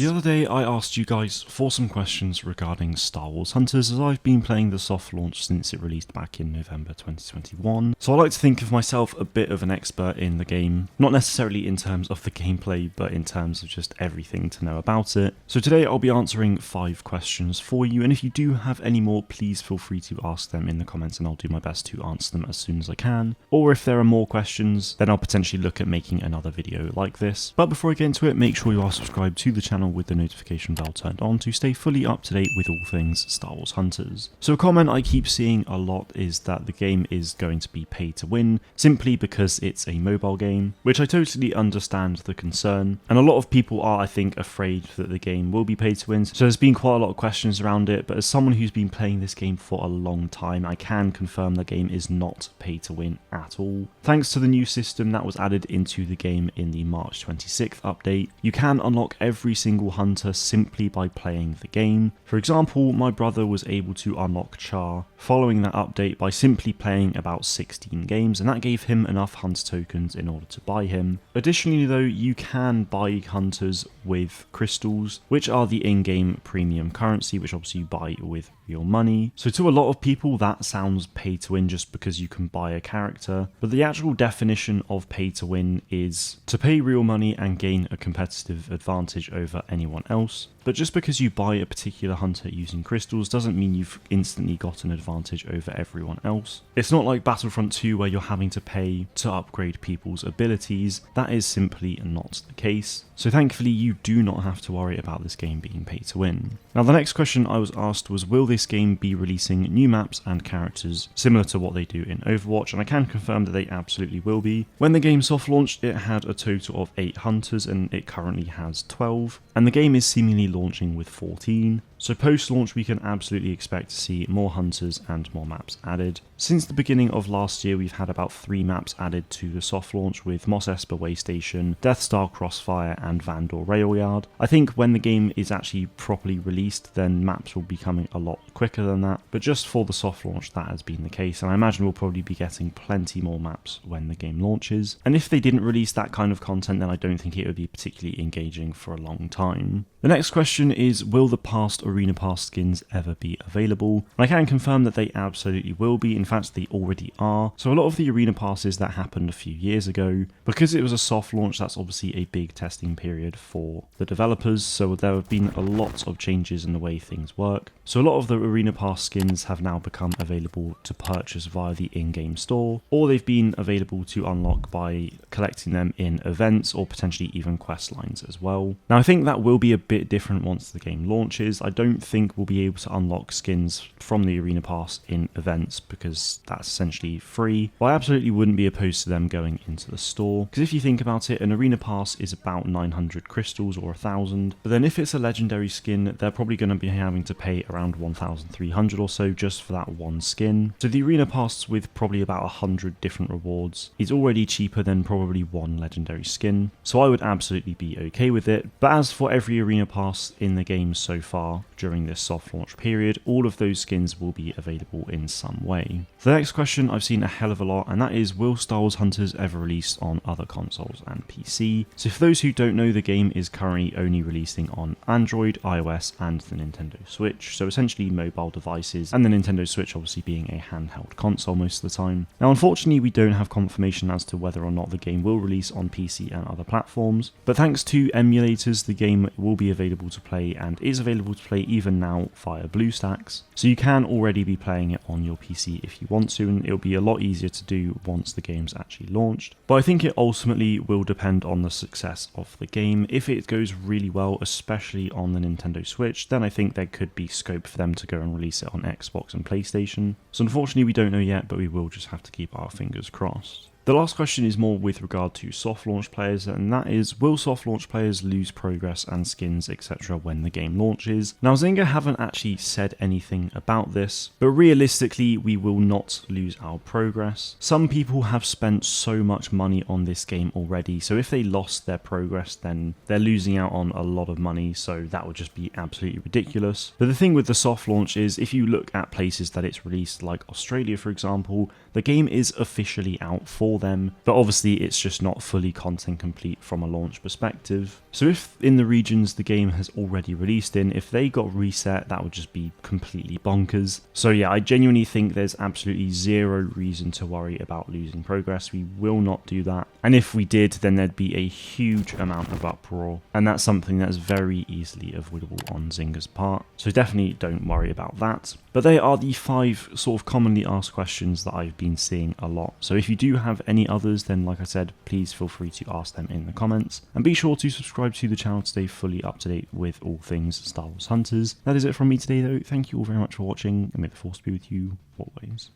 The other day I asked you guys for some questions regarding Star Wars Hunters, as I've been playing the soft launch since it released back in November 2021. So I like to think of myself a bit of an expert in the game, not necessarily in terms of the gameplay, but in terms of just everything to know about it. So today I'll be answering 5 questions for you, and if you do have any more, please feel free to ask them in the comments and I'll do my best to answer them as soon as I can. Or if there are more questions, then I'll potentially look at making another video like this. But before I get into it, make sure you are subscribed to the channel with the notification bell turned on to stay fully up to date with all things Star Wars Hunters. So a comment I keep seeing a lot is that the game is going to be pay to win, simply because it's a mobile game, which I totally understand the concern, and a lot of people are, I think, afraid that the game will be pay to win, so there's been quite a lot of questions around it, but as someone who's been playing this game for a long time, I can confirm the game is not pay to win at all. Thanks to the new system that was added into the game in the March 26th update, you can unlock every single hunter simply by playing the game. For example, my brother was able to unlock Char following that update by simply playing about 16 games, and that gave him enough hunter tokens in order to buy him. Additionally though, you can buy hunters with crystals, which are the in-game premium currency, which obviously you buy with real money. So to a lot of people that sounds pay to win just because you can buy a character, but the actual definition of pay to win is to pay real money and gain a competitive advantage over anyone else. But just because you buy a particular hunter using crystals doesn't mean you've instantly got an advantage over everyone else. It's not like Battlefront 2 where you're having to pay to upgrade people's abilities. That is simply not the case. So thankfully you do not have to worry about this game being pay to win. Now the next question I was asked was, will this game be releasing new maps and characters similar to what they do in Overwatch? And I can confirm that they absolutely will be. When the game soft launched, it had a total of 8 hunters and it currently has 12, and the game is seemingly launching with 14. So post-launch we can absolutely expect to see more hunters and more maps added. Since the beginning of last year we've had about 3 maps added to the soft launch, with Mos Espa Way Station, Death Star Crossfire and Vandor Railyard. I think when the game is actually properly released then maps will be coming a lot quicker than that, but just for the soft launch that has been the case, and I imagine we'll probably be getting plenty more maps when the game launches. And if they didn't release that kind of content then I don't think it would be particularly engaging for a long time. The next question is, will the past Arena Pass skins ever be available? And I can confirm that they absolutely will be. In fact, they already are. So a lot of the Arena Passes that happened a few years ago, because it was a soft launch, that's obviously a big testing period for the developers, so there have been a lot of changes in the way things work. So a lot of the Arena Pass skins have now become available to purchase via the in-game store, or they've been available to unlock by collecting them in events or potentially even quest lines as well. Now I think that will be a bit different once the game launches. I don't think we'll be able to unlock skins from the Arena Pass in events because that's essentially free, but I absolutely wouldn't be opposed to them going into the store, because if you think about it, an Arena Pass is about 900 crystals or 1,000, but then if it's a legendary skin they're probably going to be having to pay around 1,300 or so just for that one skin. So the Arena Pass with probably about 100 different rewards is already cheaper than probably one legendary skin, so I would absolutely be okay with it. But as for every Arena Pass in the game so far during this soft launch period, all of those skins will be available in some way. The next question I've seen a hell of a lot, and that is, will Star Wars Hunters ever release on other consoles and PC? So for those who don't know, the game is currently only releasing on Android, iOS and the Nintendo Switch, so essentially mobile devices, and the Nintendo Switch obviously being a handheld console most of the time. Now unfortunately we don't have confirmation as to whether or not the game will release on PC and other platforms, but thanks to emulators the game will be available to play and is available to play even now via BlueStacks, so you can already be playing it on your PC if you want to, and it'll be a lot easier to do once the game's actually launched. But I think it ultimately will depend on the success of the game. If it goes really well, especially on the Nintendo Switch, then I think there could be scope for them to go and release it on Xbox and PlayStation. So unfortunately we don't know yet, but we will just have to keep our fingers crossed. The last question is more with regard to soft launch players, and that is, will soft launch players lose progress and skins etc. when the game launches? Now Zynga haven't actually said anything about this, but realistically we will not lose our progress. Some people have spent so much money on this game already, so if they lost their progress then they're losing out on a lot of money, so that would just be absolutely ridiculous. But the thing with the soft launch is, if you look at places that it's released like Australia for example, the game is officially out for for them, but obviously it's just not fully content complete from a launch perspective. So if in the regions the game has already released in, if they got reset, that would just be completely bonkers. So yeah, I genuinely think there's absolutely zero reason to worry about losing progress. We will not do that. And if we did, then there'd be a huge amount of uproar. And that's something that's very easily avoidable on Zynga's part. So definitely don't worry about that. But they are the 5 sort of commonly asked questions that I've been seeing a lot. So if you do have any others, then like I said, please feel free to ask them in the comments. And be sure to subscribe to the channel to stay fully up to date with all things Star Wars Hunters. That is it from me today though. Thank you all very much for watching, and may the Force be with you always.